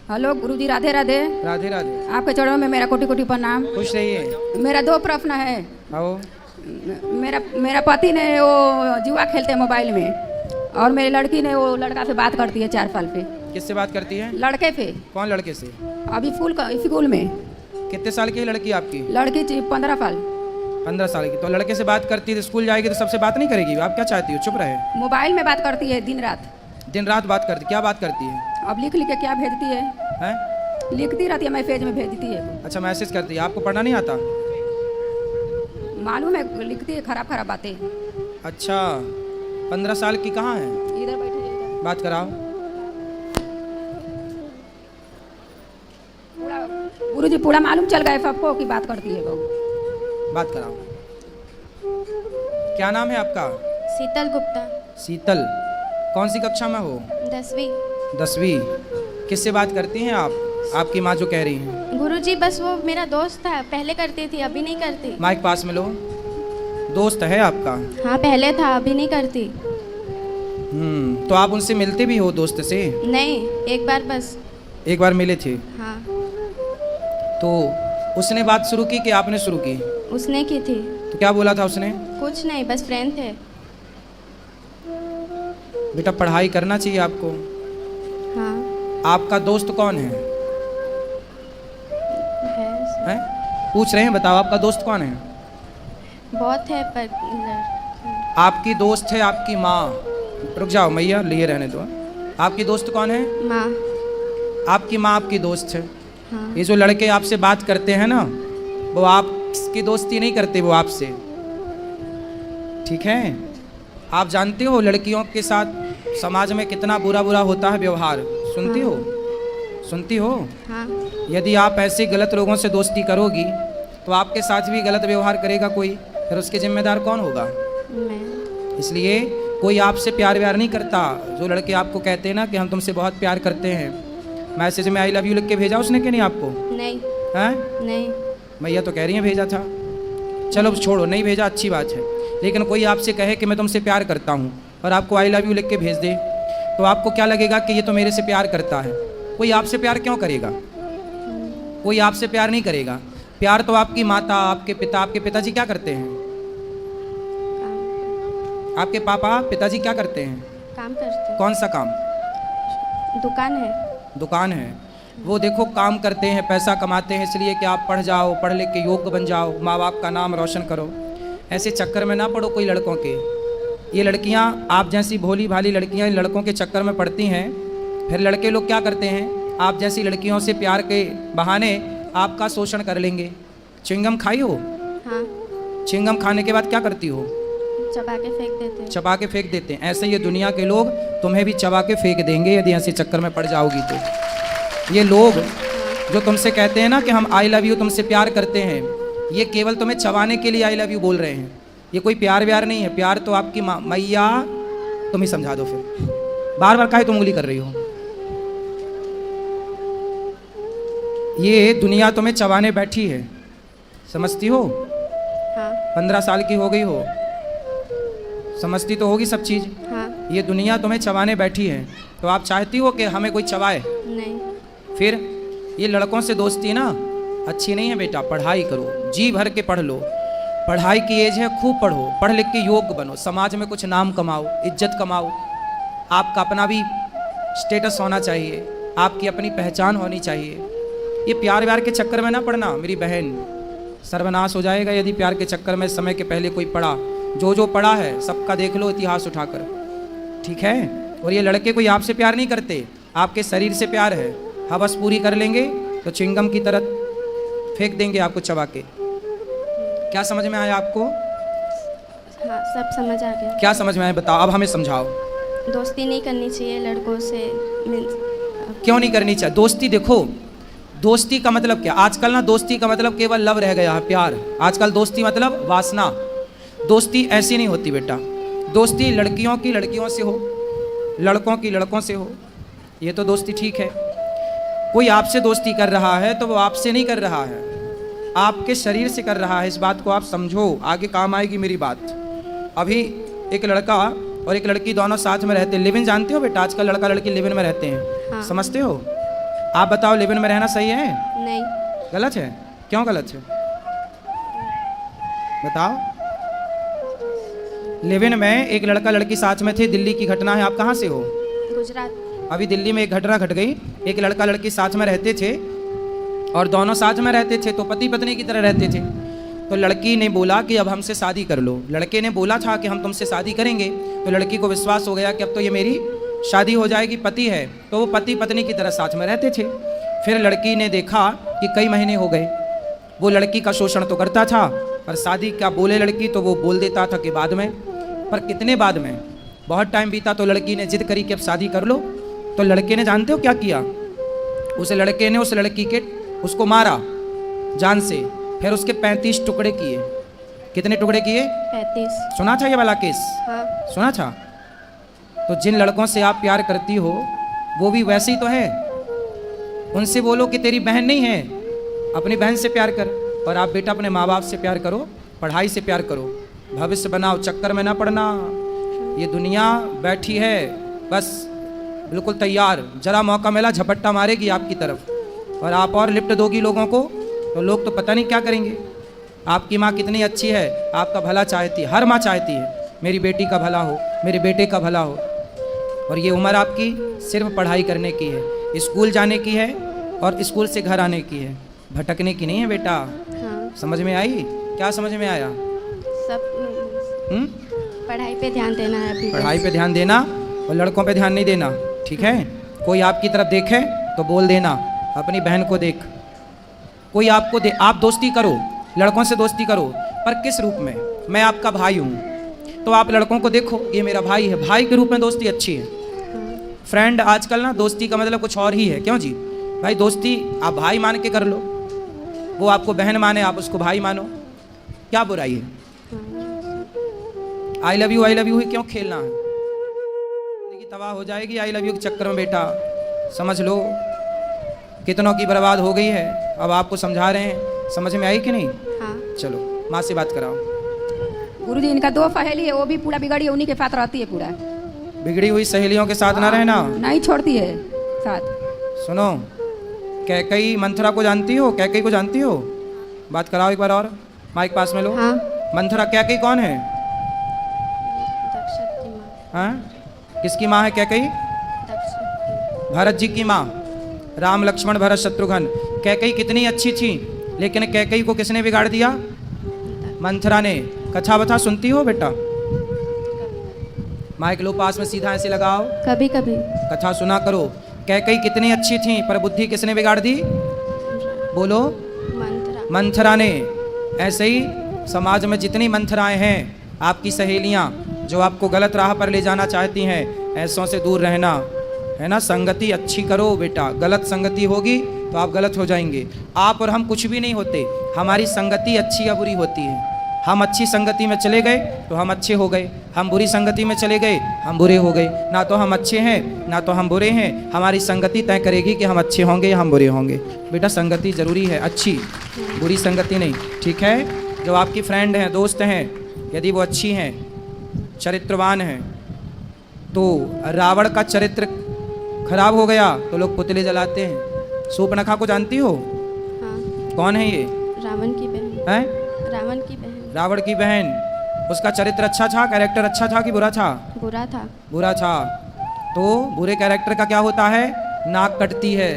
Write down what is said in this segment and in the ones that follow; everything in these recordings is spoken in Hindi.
हेलो गुरुजी, राधे राधे। राधे राधे। आपके चरणों में मेरा कोटि कोटि प्रणाम। खुश रहिए। मेरा दो प्रश्न है। आओ। मेरा पति ने वो जुआ खेलते हैं मोबाइल में, और मेरी लड़की ने वो लड़का से बात करती है 4 साल पे। किससे बात करती है? लड़के पे। कौन लड़के से? अभी स्कूल में। कितने साल की है लड़की आपकी? लड़की 15 साल। 15 साल की। तो लड़के से बात करती है, स्कूल जाएगी तो सबसे बात नहीं करेगी? आप क्या चाहती हो, चुप रहे? मोबाइल में बात करती है दिन रात। दिन रात बात करती? क्या बात करती है? अब लिख लिख के क्या भेजती है? हैं? लिखती रहती है, मैसेज में भेजती है। अच्छा, मैसेज करती है। आपको पढ़ना नहीं आता? मालूम है, लिखती है खराब खराब बातें। अच्छा, 15 साल की कहाँ है? इधर बैठी है। बात कराओ। गुरुजी पूरा मालूम चल गया सबको कि बात करती है वो। बात कराओ। क्या नाम है आपका? शीतल गुप्ता। शीतल। कौन सी कक्षा में हो? 10वीं। 10वीं। किससे बात करती हैं आप? आपकी माँ जो कह रही हैं। गुरुजी बस वो मेरा दोस्त था, पहले करती थी, अभी नहीं करती। माइक पास में लो। दोस्त है आपका? हाँ पहले था, अभी नहीं करती। तो आप उनसे मिलते भी हो दोस्त से? नहीं, एक बार बस। एक बार मिले थे? हाँ। तो उसने बात शुरू की कि आपने शुरू की? उसने की थी। तो क्या बोला था उसने? कुछ नहीं, बस फ्रेंड थे। बेटा पढ़ाई करना चाहिए आपको। हाँ। आपका दोस्त कौन है? है। हैं? पूछ रहे हैं, बताओ आपका दोस्त कौन है? बहुत है पर आपकी दोस्त है आपकी माँ। रुक जाओ मैया, लिए रहने दो। आपकी दोस्त कौन है? माँ। आपकी माँ आपकी दोस्त है। हाँ। ये जो लड़के आपसे बात करते हैं ना, वो आपकी दोस्ती नहीं करते, वो आपसे। ठीक है? आप जानते हो लड़कियों के साथ समाज में कितना बुरा बुरा होता है व्यवहार? सुनती हो? सुनती हो? हाँ। यदि आप ऐसे गलत लोगों से दोस्ती करोगी तो आपके साथ भी गलत व्यवहार करेगा कोई, फिर उसके जिम्मेदार कौन होगा? मैं। इसलिए कोई आपसे प्यार व्यार नहीं करता। जो लड़के आपको कहते हैं ना कि हम तुमसे बहुत प्यार करते हैं, मैसेज में आई लव यू लिख के भेजा उसने कि नहीं आपको? नहीं। हैं? नहीं। मैया तो कह रही हैं भेजा था। चलो छोड़ो, नहीं भेजा अच्छी बात है। लेकिन कोई आपसे कहे कि मैं तुमसे प्यार करता हूँ और आपको आई लव यू लिख के भेज दे, तो आपको क्या लगेगा कि ये तो मेरे से प्यार करता है। कोई आपसे प्यार क्यों करेगा? कोई आपसे प्यार नहीं करेगा। प्यार तो आपकी माता, आपके पिता। आपके पिताजी क्या करते हैं? आपके पापा पिताजी क्या करते हैं? काम करते। कौन सा काम? दुकान है। दुकान है। वो देखो काम करते हैं, पैसा कमाते हैं इसलिए कि आप पढ़ जाओ, पढ़ लिख के योग्य बन जाओ, माँ बाप का नाम रोशन करो। ऐसे चक्कर में ना पड़ो कोई लड़कों के। ये लड़कियाँ, आप जैसी भोली भाली लड़कियाँ इन लड़कों के चक्कर में पड़ती हैं। फिर लड़के लोग क्या करते हैं, आप जैसी लड़कियों से प्यार के बहाने आपका शोषण कर लेंगे। च्युइंगम खाई हो? हाँ। च्युइंगम खाने के बाद क्या करती हो? चबा के फेंक देते। चबा के फेंक देते हैं। ऐसे ये दुनिया के लोग तुम्हें भी चबा के फेंक देंगे यदि ऐसे चक्कर में पड़ जाओगी तो। ये लोग जो तुमसे कहते हैं ना कि हम आई लव यू तुमसे प्यार करते हैं, ये केवल तुम्हें चबाने के लिए आई लव यू बोल रहे हैं। ये कोई प्यार व्यार नहीं है। प्यार तो आपकी माँ। मैया तुम ही समझा दो फिर, बार बार काहे तुम उंगली कर रही हो? ये दुनिया तुम्हें चबाने बैठी है, समझती हो? हाँ। 15 साल की हो गई हो, समझती तो होगी सब चीज़। हाँ। ये दुनिया तुम्हें चबाने बैठी है, तो आप चाहती हो कि हमें कोई चबाए? नहीं। फिर ये लड़कों से दोस्ती ना अच्छी नहीं है बेटा। पढ़ाई करो, जी भर के पढ़ लो। पढ़ाई की एज है, खूब पढ़ो, पढ़ लिख के योग्य बनो, समाज में कुछ नाम कमाओ, इज्जत कमाओ। आपका अपना भी स्टेटस होना चाहिए, आपकी अपनी पहचान होनी चाहिए। ये प्यार व्यार के चक्कर में ना पड़ना मेरी बहन, सर्वनाश हो जाएगा यदि प्यार के चक्कर में समय के पहले कोई पड़ा। जो पड़ा है सबका देख लो इतिहास उठाकर, ठीक है? और ये लड़के कोई आपसे प्यार नहीं करते, आपके शरीर से प्यार है। हवस पूरी कर लेंगे तो चिंगम की तरह फेंक देंगे आपको चबा के। क्या समझ में आया आपको? हाँ, सब समझ आ गया। क्या समझ में आया बताओ, अब हमें समझाओ। दोस्ती नहीं करनी चाहिए लड़कों से। क्यों नहीं करनी चाहिए दोस्ती? देखो दोस्ती का मतलब क्या, आजकल ना दोस्ती का मतलब केवल लव रह गया है, प्यार। आजकल दोस्ती मतलब वासना। दोस्ती ऐसी नहीं होती बेटा। दोस्ती लड़कियों की लड़कियों से हो, लड़कों की लड़कों से हो, ये तो दोस्ती ठीक है। कोई आपसे दोस्ती कर रहा है तो वो आपसे नहीं कर रहा है, आपके शरीर से कर रहा है। इस बात को आप समझो, आगे काम आएगी मेरी बात। अभी एक लड़का और एक लड़की दोनों साथ में रहते हैं। लिव इन जानते हो बेटा? आजकल लड़का लड़की लिव इन में रहते हैं। हाँ। समझते हो? आप बताओ, लिव इन में रहना सही है? नहीं। गलत है? क्यों गलत है बताओ। लिव इन में एक लड़का लड़की साथ में थे, दिल्ली की घटना है। आप कहाँ से हो? गुजरात। अभी दिल्ली में एक घटना घट गई। एक लड़का लड़की साथ में रहते थे और दोनों साथ में रहते थे तो पति पत्नी की तरह रहते थे। तो लड़की ने बोला कि अब हमसे शादी कर लो। लड़के ने बोला था कि हम तुमसे शादी करेंगे। तो लड़की को विश्वास हो गया कि अब तो ये मेरी शादी हो जाएगी, पति है। तो वो पति पत्नी की तरह साथ में रहते थे। फिर लड़की ने देखा कि कई महीने हो गए, वो लड़की का शोषण तो करता था, पर शादी का बोले लड़की तो वो बोल देता था कि बाद में। पर कितने बाद में? बहुत टाइम बीता तो लड़की ने जिद करी कि अब शादी कर लो। तो लड़के ने जानते हो क्या किया? उस लड़के ने उस लड़की के उसको मारा जान से, फिर उसके 35 टुकड़े किए। कितने टुकड़े किए? 35। सुना था ये वाला केस? हाँ। सुना था। तो जिन लड़कों से आप प्यार करती हो वो भी वैसे ही तो है। उनसे बोलो कि तेरी बहन नहीं है, अपनी बहन से प्यार कर। और आप बेटा अपने माँ बाप से प्यार करो, पढ़ाई से प्यार करो, भविष्य बनाओ, चक्कर में ना पड़ना। ये दुनिया बैठी है बस बिल्कुल तैयार, जरा मौका मिला झपट्टा मारेगी आपकी तरफ। और आप और लिफ्ट दोगी लोगों को तो लोग तो पता नहीं क्या करेंगे। आपकी माँ कितनी अच्छी है, आपका भला चाहती है। हर माँ चाहती है मेरी बेटी का भला हो, मेरे बेटे का भला हो। और ये उम्र आपकी सिर्फ पढ़ाई करने की है, स्कूल जाने की है और स्कूल से घर आने की है, भटकने की नहीं है बेटा। हाँ। समझ में आई? क्या समझ में आया? सब हुँ? पढ़ाई पे ध्यान देना है अभी। पढ़ाई पे ध्यान देना और लड़कों पे ध्यान नहीं देना, ठीक है? कोई आपकी तरफ देखे तो बोल देना, अपनी बहन को देख। कोई आपको आप दोस्ती करो, लड़कों से दोस्ती करो, पर किस रूप में? मैं आपका भाई हूँ तो आप लड़कों को देखो ये मेरा भाई है, भाई के रूप में दोस्ती अच्छी है। फ्रेंड आजकल ना दोस्ती का मतलब कुछ और ही है। क्यों जी? भाई दोस्ती आप भाई मान के कर लो, वो आपको बहन माने आप उसको भाई मानो, क्या बुराई है? आई लव यू ही क्यों खेलना है? जिंदगी तबाह हो जाएगी आई लव यू के चक्कर में बेटा, समझ लो। कितनों की बर्बाद हो गई है, अब आपको समझा रहे हैं। समझ में आई कि नहीं? हाँ। चलो माँ से बात कराओ। गुरुजी इनका 2 सहेली है, वो भी पूरा बिगड़ी है, उन्हीं के साथ रहती है पूरा। बिगड़ी हुई सहेलियों के साथ ना रहना। नहीं छोड़ती है साथ। सुनो, कैकई मंथरा को जानती हो? कैकई को जानती हो? बात कराओ एक बार और, माइक पास में लो। हाँ। मंथरा कैकई कौन है? दक्ष की माँ। हाँ, किसकी माँ है कैकई? दक्ष। भरत जी की माँ, राम लक्ष्मण भरत शत्रुघ्न। कैकई कितनी अच्छी थी, लेकिन कैकई को किसने बिगाड़ दिया? मंथरा ने। कथा बथा सुनती हो बेटा? माइक लो पास में, सीधा ऐसे लगाओ। कभी कभी। कथा सुना करो। कैकई कितनी अच्छी थी पर बुद्धि किसने बिगाड़ दी? बोलो। मंत्रा। मंथरा ने। ऐसे ही समाज में जितनी मंथराएं हैं, आपकी सहेलियां जो आपको गलत राह पर ले जाना चाहती हैं, ऐसों से दूर रहना, है ना? संगति अच्छी करो बेटा, गलत संगति होगी तो आप गलत हो जाएंगे। आप और हम कुछ भी नहीं होते, हमारी संगति अच्छी या बुरी होती है। हम अच्छी संगति में चले गए तो हम अच्छे हो गए, हम बुरी संगति में चले गए हम बुरे हो गए। ना तो हम अच्छे हैं ना तो हम बुरे हैं, हमारी संगति तय करेगी कि हम अच्छे होंगे या हम बुरे होंगे। बेटा संगति जरूरी है, अच्छी, बुरी संगति नहीं, ठीक है? जो आपकी फ्रेंड हैं, दोस्त हैं, यदि वो अच्छी हैं, चरित्रवान हैं, तो रावण का चरित्र खराब हो गया तो लोग पुतले जलाते हैं। सूर्पनखा को जानती हो? हाँ। कौन है ये? रावण की बहन। हैं? रावण की बहन। रावण की बहन। उसका चरित्र अच्छा था, कैरेक्टर अच्छा था कि बुरा था? बुरा था। बुरा था। तो बुरे कैरेक्टर का क्या होता है? नाक कटती है।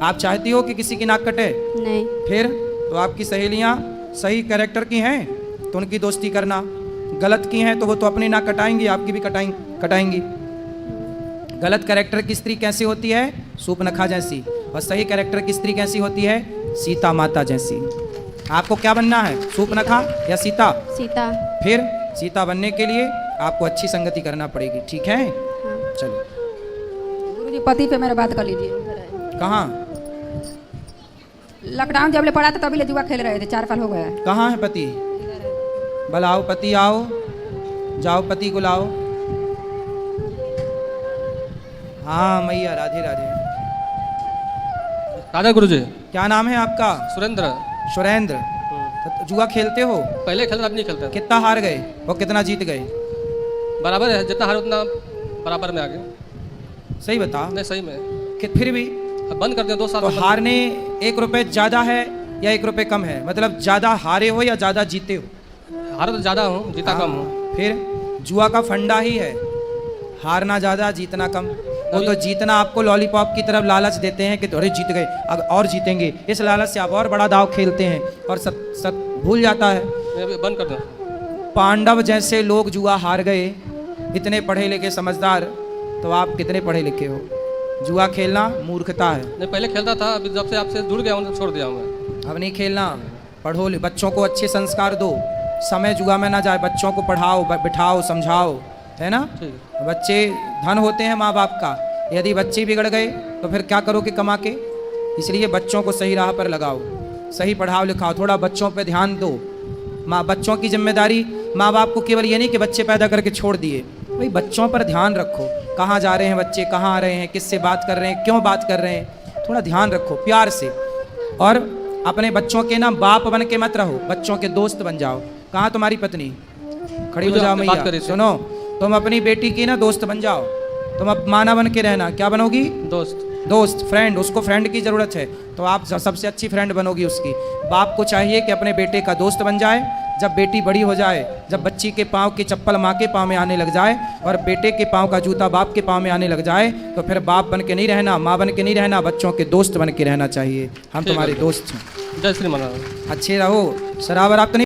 आप चाहती हो कि किसी की नाक कटे? नहीं। फिर तो आपकी सहेलियां सही कैरेक्टर की हैं तो उनकी दोस्ती करना, गलत की हैं तो वो तो अपनी नाक कटाएंगी, आपकी भी कटाएंगी। गलत कैरेक्टर की स्त्री कैसी होती है? सूर्पनखा जैसी। और सही कैरेक्टर की स्त्री कैसी होती है? सीता माता जैसी। आपको क्या बनना है, सूर्पनखा या सीता? सीता। फिर सीता बनने के लिए आपको अच्छी संगति करना पड़ेगी, ठीक है? हाँ। चलो। गुरुजी पति पे मेरा बात कर लीजिए। कहाँ? लॉकडाउन जब ले पड़ा था तभी ले जुआ खेल रहे थे, 4 साल हो गया। कहाँ है पति? बुलाओ पति, आओ, जाओ पति को लाओ। हाँ मैया, राधे राधे। राधा गुरुजी। क्या नाम है आपका? सुरेंद्र। सुरेंद्र। तो जुआ खेलते हो? पहले खेलता, अब नहीं खेलता। कितना हार गए और कितना जीत गए? बराबर है, जितना हारे उतना बराबर में आ गए। सही बता। नहीं सही में। कि फिर भी अब बंद कर दें 2 साल तो में बंद- हारने 1 रुपए ज़्यादा है या 1 रुपए कम है? मतलब ज़्यादा हारे हो या ज़्यादा जीते हो? हारा तो ज़्यादा हूँ, जीता कम हूँ। फिर जुआ का फंडा ही है, हारना ज़्यादा जीतना कम। वो तो जीतना आपको लॉलीपॉप की तरफ लालच देते हैं कि अरे जीत गए अब और जीतेंगे, इस लालच से आप और बड़ा दाव खेलते हैं और सब भूल जाता है। मैं अभी बंद कर दूँ। पांडव जैसे लोग जुआ हार गए, इतने पढ़े लिखे समझदार, तो आप कितने पढ़े लिखे हो? जुआ खेलना मूर्खता है। नहीं पहले खेलता था, अभी जब से आपसे जुड़ गया हूँ तो छोड़ दिया हूँ मैं। अब नहीं खेलना, पढ़ो, बच्चों को अच्छे संस्कार दो, समय जुआ में ना जाए, बच्चों को पढ़ाओ, बिठाओ, समझाओ, है ना? ठीक है। बच्चे धन होते हैं माँ बाप का, यदि बच्चे बिगड़ गए तो फिर क्या करोगे कमा के? इसलिए बच्चों को सही राह पर लगाओ, सही पढ़ाओ लिखाओ, थोड़ा बच्चों पे ध्यान दो। माँ बच्चों की जिम्मेदारी, माँ बाप को केवल ये नहीं कि बच्चे पैदा करके छोड़ दिए, भाई बच्चों पर ध्यान रखो, कहाँ जा रहे हैं बच्चे, कहाँ आ रहे हैं, किससे बात कर रहे हैं, क्यों बात कर रहे हैं, थोड़ा ध्यान रखो प्यार से। और अपने बच्चों के ना बाप बन के मत रहो, बच्चों के दोस्त बन जाओ। कहाँ तुम्हारी पत्नी? खड़ी हो मुझे जाओ आपने बात मैया, करी थी। सुनो, तुम अपनी बेटी की ना दोस्त बन जाओ, तुम अब माना बन के रहना। क्या बनोगी? दोस्त, फ्रेंड। उसको फ्रेंड की ज़रूरत है तो आप सबसे अच्छी फ्रेंड बनोगी उसकी। बाप को चाहिए कि अपने बेटे का दोस्त बन जाए। जब बेटी बड़ी हो जाए, जब बच्ची के पाँव की चप्पल माँ के पाँव में आने लग जाए और बेटे के पाँव का जूता बाप के पाँव में आने लग जाए, तो फिर बाप बन के नहीं रहना, माँ बन के नहीं रहना, बच्चों के दोस्त बन के रहना चाहिए। हम ठीक है। तुम्हारे दोस्त हैं, जय श्री महाराज। अच्छे रहो, शराब वराब तो नहीं